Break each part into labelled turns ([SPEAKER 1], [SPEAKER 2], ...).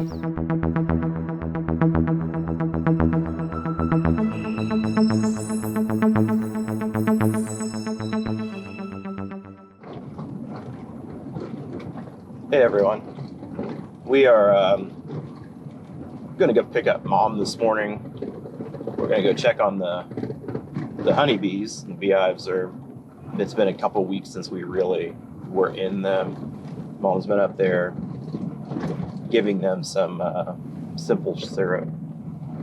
[SPEAKER 1] Hey everyone, we are going to go pick up Mom this morning. We're going to go check on the honeybees. The beehives it's been a couple weeks since we really were in them. Mom's been up there giving them some simple syrup,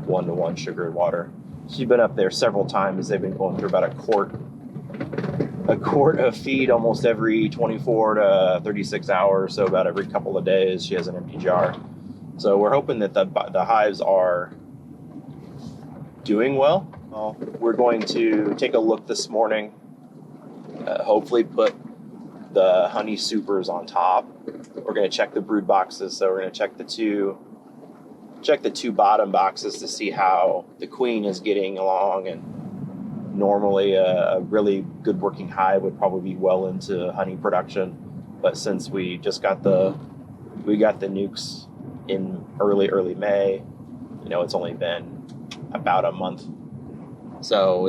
[SPEAKER 1] 1-to-1 sugar and water. She's been up there several times. They've been going through about a quart of feed almost every 24 to 36 hours, so about every couple of days she has an empty jar. So we're hoping that the hives are doing well. We're going to take a look this morning, hopefully put the honey supers on top. We're going to check the brood boxes, so we're going to check the two bottom boxes to see how the queen is getting along. And normally a really good working hive would probably be well into honey production, but since we just got the nukes in early May, it's only been about a month, so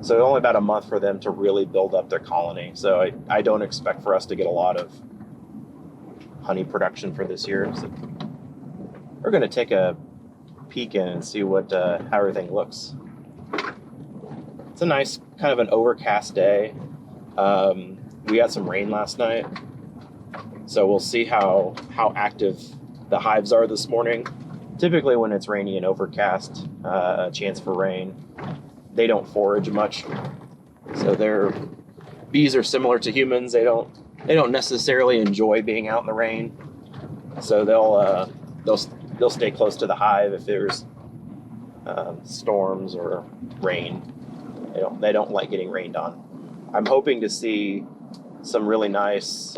[SPEAKER 1] only about a month for them to really build up their colony. So I don't expect for us to get a lot of honey production for this year. So we're going to take a peek in and see how everything looks. It's a nice kind of an overcast day. We had some rain last night, so we'll see how active the hives are this morning. Typically when it's rainy and overcast, a chance for rain, they don't forage much. So their bees are similar to humans. They don't necessarily enjoy being out in the rain. So they'll stay close to the hive if there's storms or rain. They don't like getting rained on. I'm hoping to see some really nice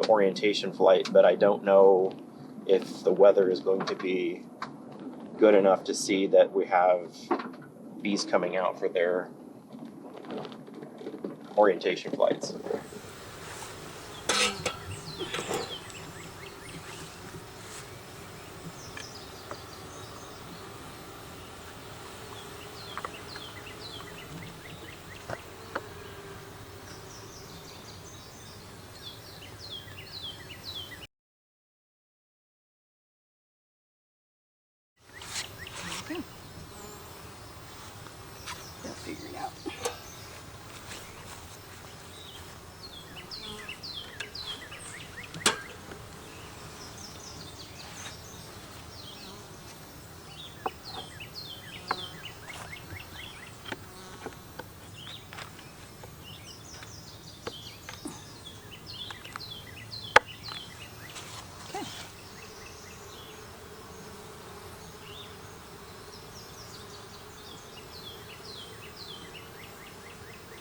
[SPEAKER 1] orientation flight, but I don't know if the weather is going to be good enough to see that we have bees coming out for their orientation flights.
[SPEAKER 2] Figure it out. Okay.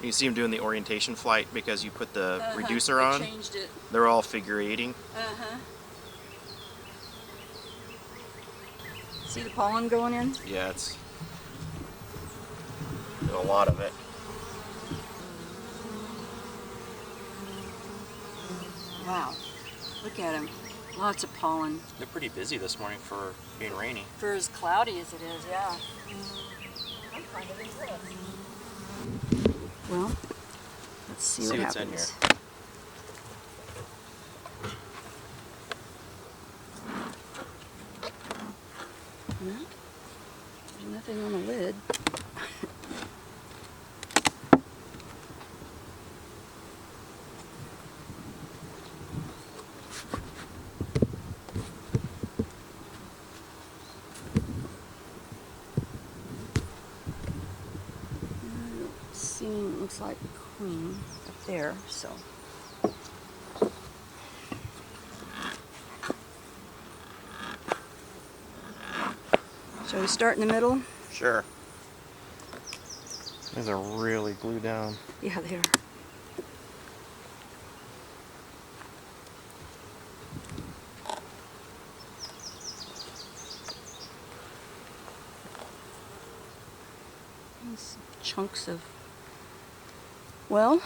[SPEAKER 1] You see them doing the orientation flight because you put the reducer on.
[SPEAKER 2] Changed it.
[SPEAKER 1] They're all figure eighting.
[SPEAKER 2] See the pollen going in?
[SPEAKER 1] Yeah, it's a lot of it.
[SPEAKER 2] Wow. Look at them. Lots of pollen.
[SPEAKER 1] They're pretty busy this morning for being rainy.
[SPEAKER 2] For as cloudy as it is, yeah. I'm kind of impressed. Well, let's see what happens.
[SPEAKER 1] In here.
[SPEAKER 2] Well, there's nothing on the lid. Looks like queen up there, so. Shall we start in the middle?
[SPEAKER 1] Sure. These are really glued down.
[SPEAKER 2] Yeah, they are. These chunks of, well,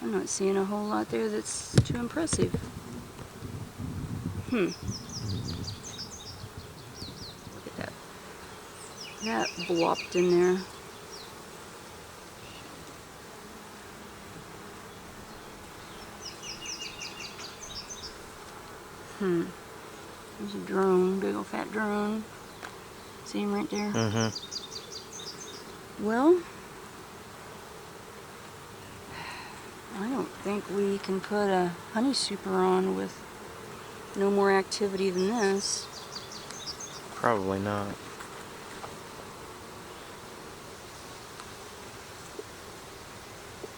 [SPEAKER 2] I'm not seeing a whole lot there that's too impressive. Look at that. That blopped in there. There's a drone, big old fat drone. See him right there? Well, I don't think we can put a honey super on with no more activity than this.
[SPEAKER 1] Probably not.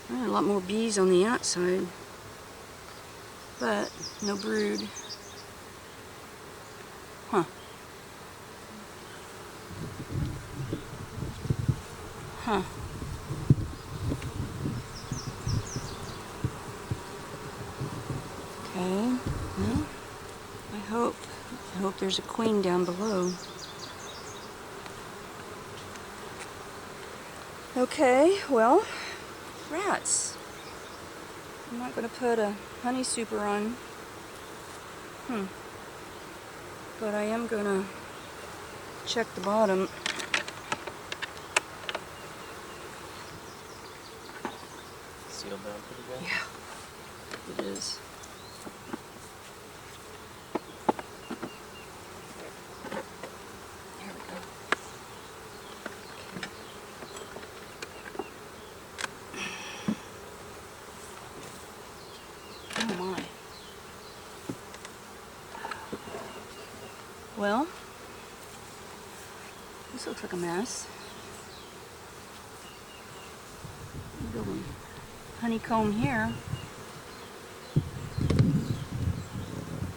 [SPEAKER 2] There are a lot more bees on the outside, but no brood. Huh. Huh. Okay. Well, I hope there's a queen down below. Okay, well, rats. I'm not going to put a honey super on. But I am going to check the bottom.
[SPEAKER 1] Sealed down pretty good?
[SPEAKER 2] Yeah, it is. There we go. Oh my. Well, this looks like a mess. Building honeycomb here.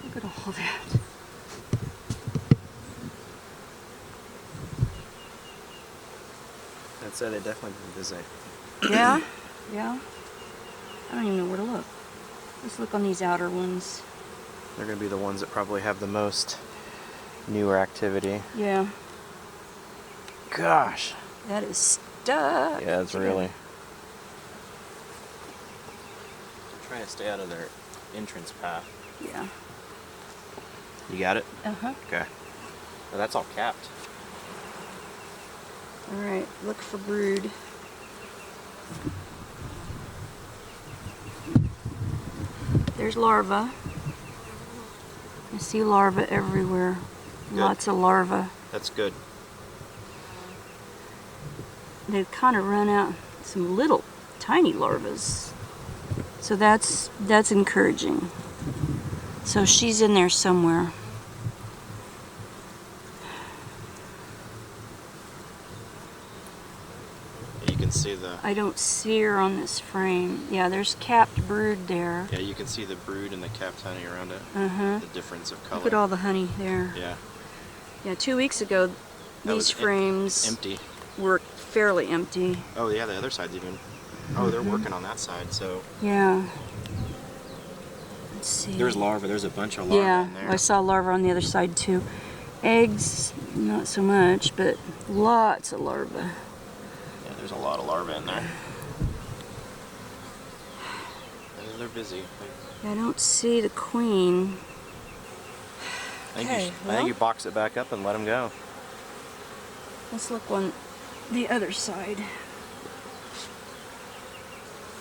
[SPEAKER 2] Look at all that.
[SPEAKER 1] I'd say they definitely been busy.
[SPEAKER 2] Yeah, yeah. I don't even know where to look. Let's look on these outer ones.
[SPEAKER 1] They're going to be the ones that probably have the most newer activity.
[SPEAKER 2] Yeah.
[SPEAKER 1] Gosh.
[SPEAKER 2] That is stuck.
[SPEAKER 1] Yeah, it's really. Try to stay out of their entrance path.
[SPEAKER 2] Yeah.
[SPEAKER 1] You got it?
[SPEAKER 2] Uh-huh.
[SPEAKER 1] Okay. Well, that's all capped.
[SPEAKER 2] All right, look for brood. There's larvae. I see larvae everywhere.
[SPEAKER 1] Good.
[SPEAKER 2] Lots of larvae.
[SPEAKER 1] That's good.
[SPEAKER 2] They've kind of run out some little tiny larvae. So that's encouraging. So she's in there somewhere.
[SPEAKER 1] You can see the.
[SPEAKER 2] I don't see her on this frame. Yeah, there's capped brood there.
[SPEAKER 1] Yeah, you can see the brood and the capped honey around it.
[SPEAKER 2] Uh-huh.
[SPEAKER 1] The difference of color.
[SPEAKER 2] Look at all the honey there.
[SPEAKER 1] Yeah.
[SPEAKER 2] Yeah, 2 weeks ago,
[SPEAKER 1] That
[SPEAKER 2] these
[SPEAKER 1] was
[SPEAKER 2] frames
[SPEAKER 1] empty.
[SPEAKER 2] were fairly empty.
[SPEAKER 1] Oh yeah, the other side's even. Oh, they're working on that side. So
[SPEAKER 2] Yeah. Let's see.
[SPEAKER 1] there's larvae. There's a bunch of larvae
[SPEAKER 2] Yeah,
[SPEAKER 1] in there.
[SPEAKER 2] I saw larvae on the other side too. Eggs, not so much, but lots of larvae.
[SPEAKER 1] Yeah, there's a lot of larvae in there. They're busy.
[SPEAKER 2] I don't see the queen.
[SPEAKER 1] I think,
[SPEAKER 2] Okay,
[SPEAKER 1] I think you box it back up and let them go.
[SPEAKER 2] Let's look on the other side.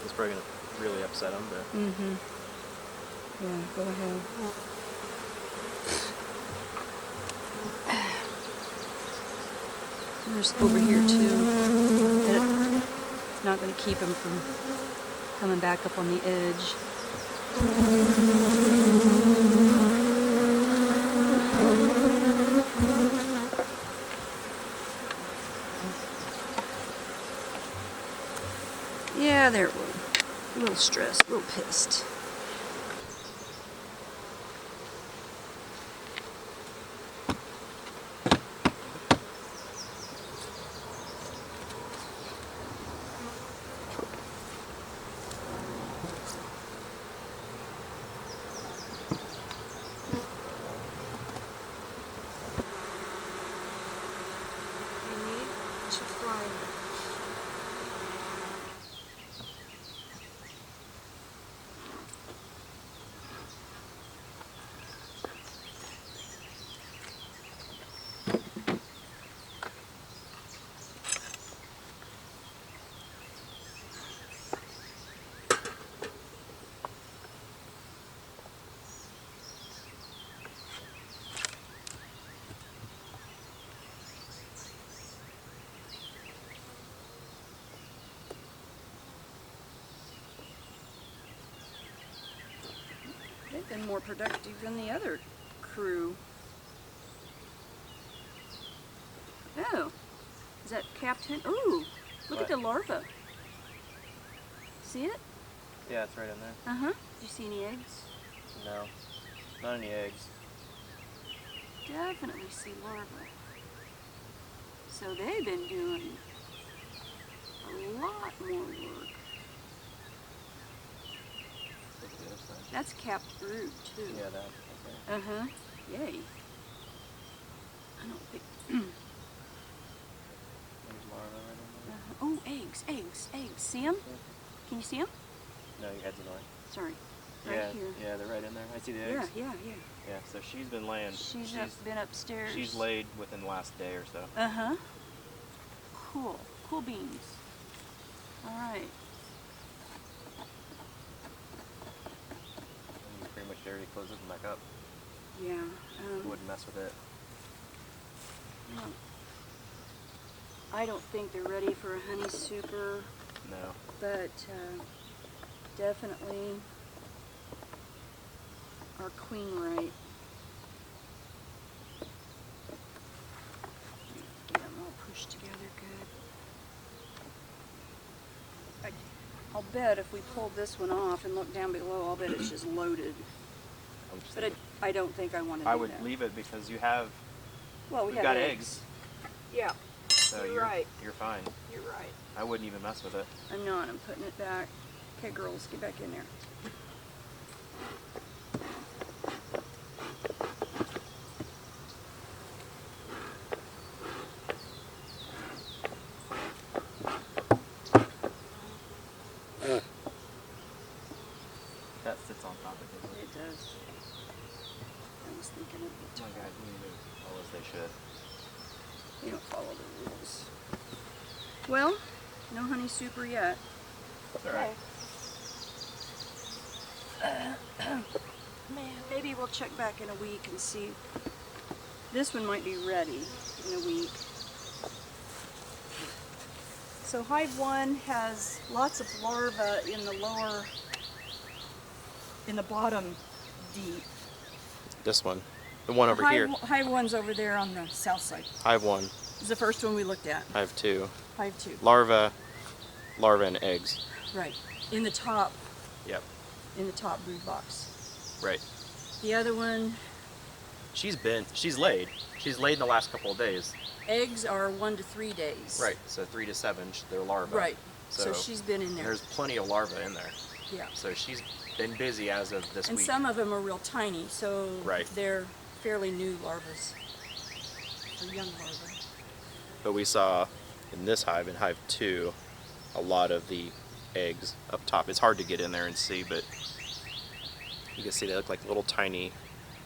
[SPEAKER 1] It's probably gonna really upset them, but.
[SPEAKER 2] Mm-hmm. Yeah, go ahead. There's over here too. It's not going to keep him from coming back up on the edge. Yeah, there it was. A little stressed, a little pissed. more productive than the other crew. Oh, is that capped hen? Ooh, look at the larva. See it?
[SPEAKER 1] Yeah, it's right in there.
[SPEAKER 2] Uh-huh. Do you see any eggs?
[SPEAKER 1] No, not any eggs.
[SPEAKER 2] Definitely see larvae. So they've been doing a lot more work. That's capped brood too.
[SPEAKER 1] Yeah, that. Okay.
[SPEAKER 2] Uh-huh. Yay. I don't think.
[SPEAKER 1] There's larvae right in there.
[SPEAKER 2] Oh, eggs. See them? Can you see them?
[SPEAKER 1] No, your head's annoying.
[SPEAKER 2] Sorry.
[SPEAKER 1] Yeah,
[SPEAKER 2] Right here.
[SPEAKER 1] yeah, they're right in there. I see the eggs.
[SPEAKER 2] Yeah.
[SPEAKER 1] Yeah, so she's been laying.
[SPEAKER 2] She's been upstairs.
[SPEAKER 1] She's laid within the last day or so.
[SPEAKER 2] Uh-huh. Cool. Cool beans. All right.
[SPEAKER 1] And you pretty much already close it back up.
[SPEAKER 2] Yeah.
[SPEAKER 1] Wouldn't mess with it.
[SPEAKER 2] No. I don't think they're ready for a honey super,
[SPEAKER 1] No.
[SPEAKER 2] but definitely our queen right. Get them all pushed together good. I'll bet if we pulled this one off and look down below, I'll bet it's just loaded. But I don't think I want to do that.
[SPEAKER 1] I would leave it because you have.
[SPEAKER 2] Well,
[SPEAKER 1] we've got eggs.
[SPEAKER 2] Yeah.
[SPEAKER 1] So
[SPEAKER 2] You're right.
[SPEAKER 1] You're fine.
[SPEAKER 2] You're right.
[SPEAKER 1] I wouldn't even mess with it.
[SPEAKER 2] I'm not. I'm putting it back. Okay, girls, get back in there.
[SPEAKER 1] That sits on top of it.
[SPEAKER 2] It does. I was thinking of it.
[SPEAKER 1] My guys move as they should.
[SPEAKER 2] They don't follow the rules. Well, no honey super yet.
[SPEAKER 1] That's all right.
[SPEAKER 2] Man, maybe we'll check back in a week and see. This one might be ready in a week. So hive 1 has lots of larvae in the lower, in the bottom deep.
[SPEAKER 1] This one. The one over here.
[SPEAKER 2] Hive 1's over there on the south side.
[SPEAKER 1] Hive 1.
[SPEAKER 2] This is the first one we looked at.
[SPEAKER 1] Hive 2.
[SPEAKER 2] Hive 2.
[SPEAKER 1] Larva and eggs.
[SPEAKER 2] Right. In the top.
[SPEAKER 1] Yep.
[SPEAKER 2] In the top brood box.
[SPEAKER 1] Right.
[SPEAKER 2] The other one.
[SPEAKER 1] She's laid. She's laid in the last couple of days.
[SPEAKER 2] Eggs are 1 to 3 days.
[SPEAKER 1] Right. So 3 to 7, they're larvae.
[SPEAKER 2] Right. So she's been in there.
[SPEAKER 1] There's plenty of larvae in there.
[SPEAKER 2] Yeah.
[SPEAKER 1] So she's been busy as of this week.
[SPEAKER 2] And some of them are real tiny, so
[SPEAKER 1] right.
[SPEAKER 2] They're fairly new larvae. Or young larvae.
[SPEAKER 1] But we saw in this hive, in hive 2, a lot of the eggs up top. It's hard to get in there and see, but you can see they look like little tiny,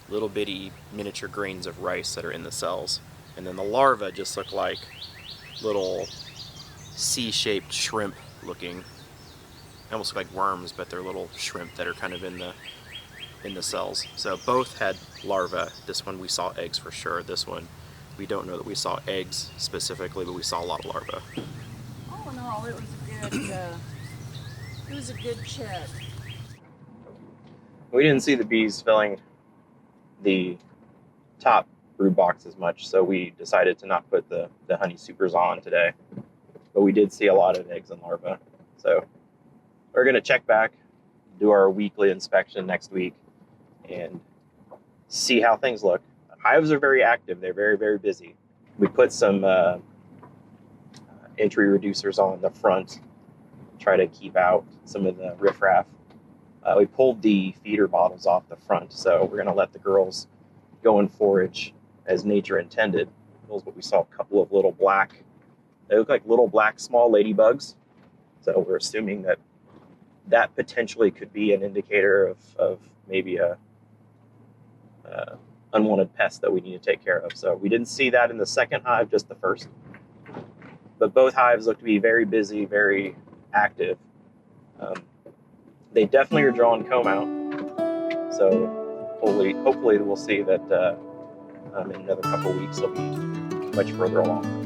[SPEAKER 1] little bitty miniature grains of rice that are in the cells. And then the larvae just look like little C-shaped shrimp looking. They almost look like worms, but they're little shrimp that are kind of in the cells. So both had larvae. This one we saw eggs for sure. This one we don't know that we saw eggs specifically, but we saw a lot of larvae.
[SPEAKER 2] All in all, it was a good check.
[SPEAKER 1] We didn't see the bees filling the top brood box as much, so we decided to not put the honey supers on today. But we did see a lot of eggs and larvae. So we're going to check back, do our weekly inspection next week, and see how things look. Hives are very active. They're very, very busy. We put some entry reducers on the front, try to keep out some of the riffraff. We pulled the feeder bottles off the front, so we're going to let the girls go and forage as nature intended. But we saw a couple of little black, they look like little black small ladybugs. So we're assuming that potentially could be an indicator of maybe a unwanted pest that we need to take care of. So we didn't see that in the second hive, just the first. But both hives look to be very busy, very active. They definitely are drawing comb out. So hopefully we'll see that in another couple of weeks they'll be much further along.